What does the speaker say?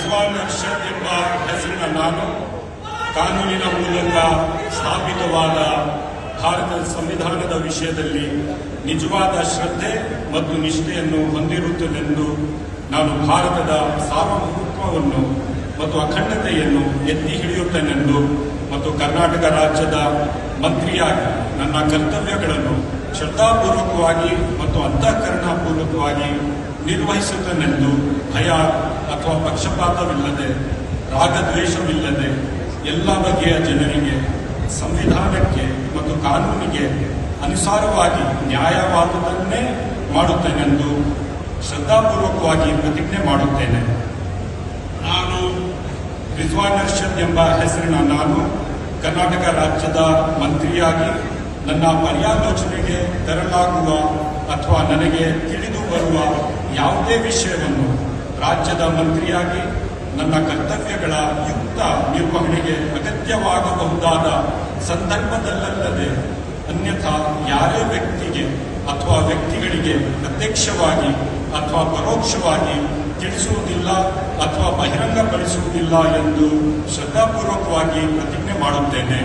ರಿಜ್ವಾನ್ ಅರ್ಷದ್ ಎಂಬ ಹೆಸರಿನ ನಾನು ಕಾನೂನಿನ ಮೂಲಕ ಸ್ಥಾಪಿತವಾದ ಭಾರತದ ಸಂವಿಧಾನದ ವಿಷಯದಲ್ಲಿ ನಿಜವಾದ ಶ್ರದ್ಧೆ ಮತ್ತು ನಿಷ್ಠೆಯನ್ನು ಹೊಂದಿರುತ್ತದೆಂದು ನಾನು ಭಾರತದ ಸಾರ್ವಭೌಮತ್ವವನ್ನು ಮತ್ತು ಅಖಂಡತೆಯನ್ನು ಎತ್ತಿ ಹಿಡಿಯುತ್ತೇನೆಂದು ಮತ್ತು ಕರ್ನಾಟಕ ರಾಜ್ಯದ ಮಂತ್ರಿಯಾಗಿ ನನ್ನ ಕರ್ತವ್ಯಗಳನ್ನು ಶ್ರದ್ಧಾಪೂರ್ವಕವಾಗಿ ಮತ್ತು ಅಂತಃಕರಣಪೂರ್ವಕವಾಗಿ ನಿರ್ವಹಿಸುತ್ತೇನೆಂದು ಭಯ ಅಥವಾ ಪಕ್ಷಪಾತವಿಲ್ಲದೆ ರಾಗದ್ವೇಷವಿಲ್ಲದೆ ಎಲ್ಲ ಬಗೆಯ ಜನರಿಗೆ ಸಂವಿಧಾನಕ್ಕೆ ಮತ್ತು ಕಾನೂನಿಗೆ ಅನುಸಾರವಾಗಿ ನ್ಯಾಯವಾದುದನ್ನೇ ಮಾಡುತ್ತೇನೆಂದು ಶ್ರದ್ಧಾಪೂರ್ವಕವಾಗಿ ಪ್ರತಿಜ್ಞೆ ಮಾಡುತ್ತೇನೆ. ನಾನು ರಿಜ್ವಾನ್ ಅರ್ಷದ್ ಎಂಬ ಹೆಸರಿನ ನಾನು ಕರ್ನಾಟಕ ರಾಜ್ಯದ ಮಂತ್ರಿಯಾಗಿ ನನ್ನ ಪರ್ಯಾಲೋಚನೆಗೆ ತರಲಾಗುವ ಅಥವಾ ನನಗೆ ತಿಳಿದು ಬರುವ ಯಾವುದೇ ವಿಷಯವನ್ನು ರಾಜ್ಯದ ಮಂತ್ರಿಯಾಗಿ ನನ್ನ ಕರ್ತವ್ಯಗಳ ಯುಕ್ತ ನಿರ್ವಹಣೆಗೆ ಅಗತ್ಯವಾಗಬಹುದಾದ ಸಂದರ್ಭದಲ್ಲದೆ ಅನ್ಯಥಾ ಯಾರೇ ವ್ಯಕ್ತಿಗೆ ಅಥವಾ ವ್ಯಕ್ತಿಗಳಿಗೆ ಪ್ರತ್ಯಕ್ಷವಾಗಿ ಅಥವಾ ಪರೋಕ್ಷವಾಗಿ ತಿಳಿಸುವುದಿಲ್ಲ ಅಥವಾ ಬಹಿರಂಗಪಡಿಸುವುದಿಲ್ಲ ಎಂದು ಶ್ರದ್ಧಾಪೂರ್ವಕವಾಗಿ ಪ್ರತಿಜ್ಞೆ ಮಾಡುತ್ತೇನೆ.